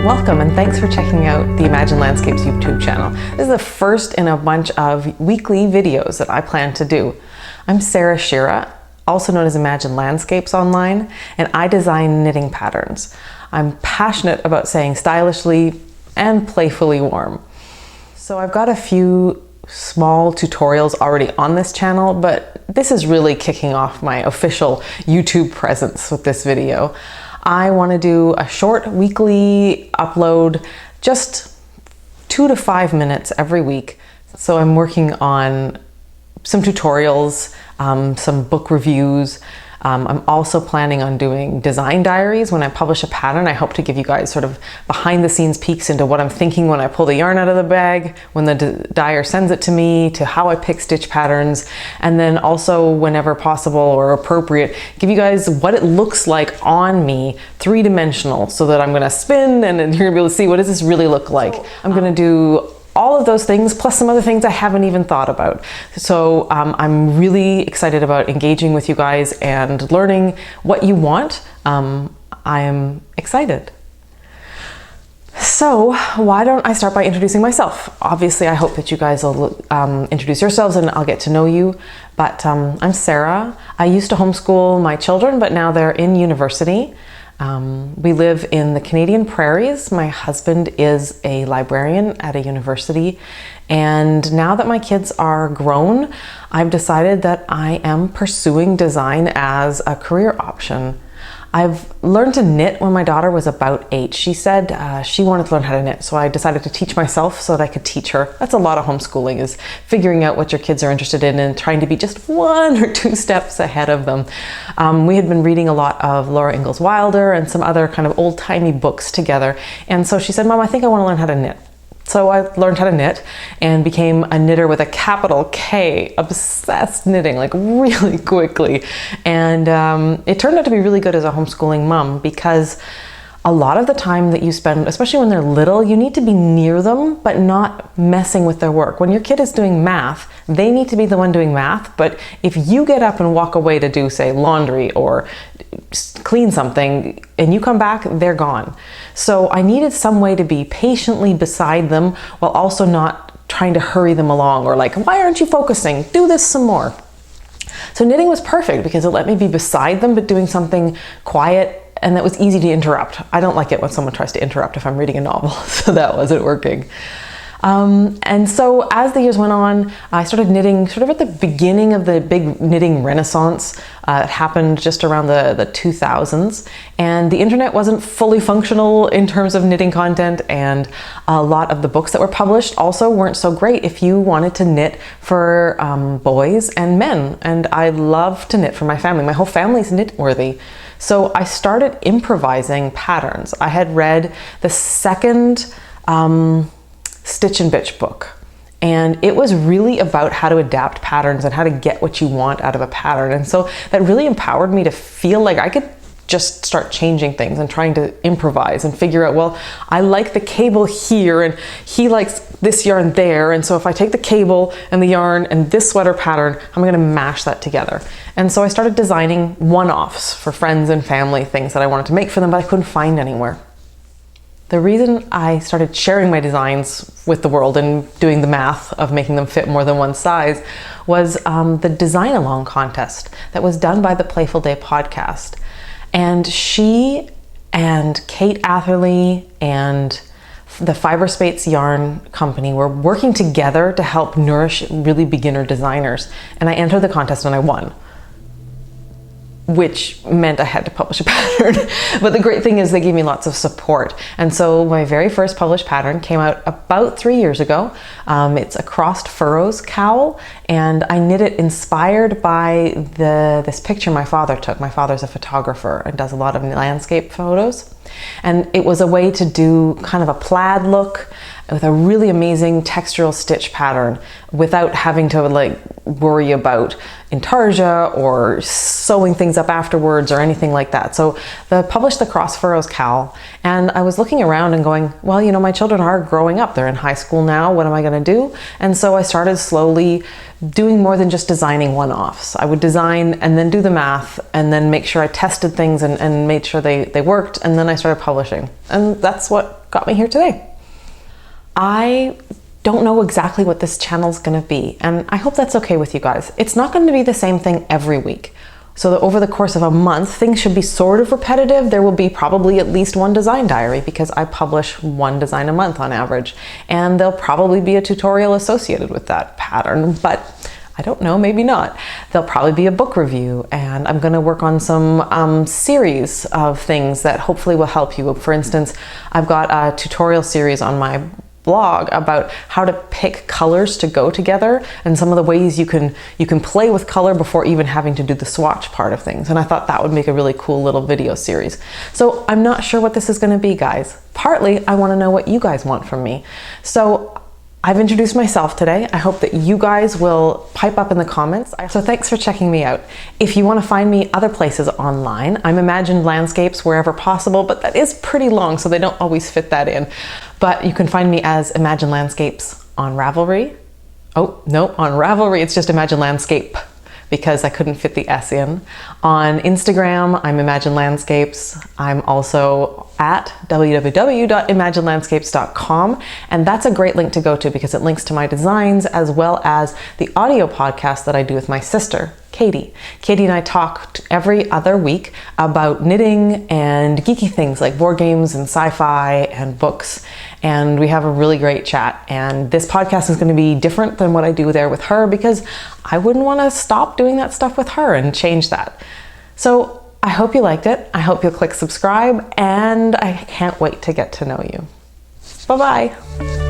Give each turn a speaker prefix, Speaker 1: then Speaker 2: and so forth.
Speaker 1: Welcome and thanks for checking out the Imagine Landscapes YouTube channel. This is the first in a bunch of weekly videos that I plan to do. I'm Sarah Shira, also known as Imagine Landscapes online, and I design knitting patterns. I'm passionate about saying stylishly and playfully warm. So I've got a few small tutorials already on this channel, but this is really kicking off my official YouTube presence with this video. I want to do a short weekly upload, just 2 to 5 minutes every week. So I'm working on some tutorials, some book reviews. I'm also planning on doing design diaries. When I publish a pattern, I hope to give you guys sort of behind the scenes peeks into what I'm thinking when I pull the yarn out of the bag, when the dyer sends it to me, to how I pick stitch patterns, and then also whenever possible or appropriate, give you guys what it looks like on me, 3-dimensional, so that I'm gonna spin and you're gonna be able to see what does this really look like. I'm gonna do all of those things, plus some other things I haven't even thought about. So I'm really excited about engaging with you guys and learning what you want. I am excited. So why don't I start by introducing myself? Obviously, I hope that you guys will introduce yourselves and I'll get to know you. But I'm Sarah. I used to homeschool my children, but now they're in university. We live in the Canadian prairies. My husband is a librarian at a university. And now that my kids are grown, I've decided that I am pursuing design as a career option. I've learned to knit when my daughter was about 8. She said she wanted to learn how to knit, so I decided to teach myself so that I could teach her. That's a lot of homeschooling, is figuring out what your kids are interested in and trying to be just 1 or 2 steps ahead of them. We had been reading a lot of Laura Ingalls Wilder and some other kind of old-timey books together, and so she said, "Mom, I think I want to learn how to knit." So I learned how to knit and became a knitter with a capital K, obsessed knitting, like really quickly. And it turned out to be really good as a homeschooling mom, because a lot of the time that you spend, especially when they're little, you need to be near them, but not messing with their work. When your kid is doing math, they need to be the one doing math. But if you get up and walk away to do, say, laundry or clean something, and you come back, they're gone. So I needed some way to be patiently beside them while also not trying to hurry them along, or like, why aren't you focusing? Do this some more. So knitting was perfect because it let me be beside them, but doing something quiet and that was easy to interrupt. I don't like it when someone tries to interrupt if I'm reading a novel, so that wasn't working. And so as the years went on, I started knitting sort of at the beginning of the big knitting renaissance. It happened just around the 2000s, and the internet wasn't fully functional in terms of knitting content, and a lot of the books that were published also weren't so great if you wanted to knit for boys and men. And I love to knit for my family. My whole family's knit-worthy. So I started improvising patterns. I had read the second Stitch and Bitch book, and it was really about how to adapt patterns and how to get what you want out of a pattern. And so that really empowered me to feel like I could just start changing things and trying to improvise and figure out, well, I like the cable here and he likes this yarn there, and so if I take the cable and the yarn and this sweater pattern, I'm going to mash that together. And so I started designing one-offs for friends and family, things that I wanted to make for them but I couldn't find anywhere. The reason I started sharing my designs with the world and doing the math of making them fit more than one size was the design along contest that was done by the Playful Day Podcast. And she and Kate Atherley and the Fyberspates Yarn company were working together to help nourish really beginner designers. And I entered the contest and I won, which meant I had to publish a pattern. But the great thing is they gave me lots of support. And so my very first published pattern came out about 3 years ago. It's a crossed Furrows cowl, and I knit it inspired by this picture my father took. My father's a photographer and does a lot of landscape photos. And it was a way to do kind of a plaid look with a really amazing textural stitch pattern without having to like worry about intarsia or sewing things up afterwards or anything like that. So I published the Cross Furrows cowl, and I was looking around and going, well, you know, my children are growing up. They're in high school now. What am I going to do? And so I started slowly doing more than just designing one-offs. I would design and then do the math and then make sure I tested things and made sure they worked, and then I started publishing. And that's what got me here today. I don't know exactly what this channel's gonna be, and I hope that's okay with you guys. It's not going to be the same thing every week. So that over the course of a month, things should be sort of repetitive. There will be probably at least one design diary because I publish one design a month on average. And there'll probably be a tutorial associated with that pattern, but I don't know, maybe not. There'll probably be a book review, and I'm gonna work on some series of things that hopefully will help you. For instance, I've got a tutorial series on my blog about how to pick colors to go together and some of the ways you can play with color before even having to do the swatch part of things. And I thought that would make a really cool little video series. So I'm not sure what this is going to be, guys. Partly I want to know what you guys want from me. So I've introduced myself today. I hope that you guys will pipe up in the comments. So thanks for checking me out. If you want to find me other places online, I'm Imagined Landscapes wherever possible, but that is pretty long, so they don't always fit that in. But you can find me as Imagined Landscapes on Ravelry. Oh, no, on Ravelry it's just Imagined Landscape because I couldn't fit the S in. On Instagram, I'm Imagined Landscapes. I'm also at www.imaginedlandscapes.com, and that's a great link to go to because it links to my designs as well as the audio podcast that I do with my sister, Katie. Katie and I talk every other week about knitting and geeky things like board games and sci-fi and books, and we have a really great chat. And this podcast is going to be different than what I do there with her because I wouldn't want to stop doing that stuff with her and change that. So I hope you liked it. I hope you'll click subscribe, and I can't wait to get to know you. Bye-bye.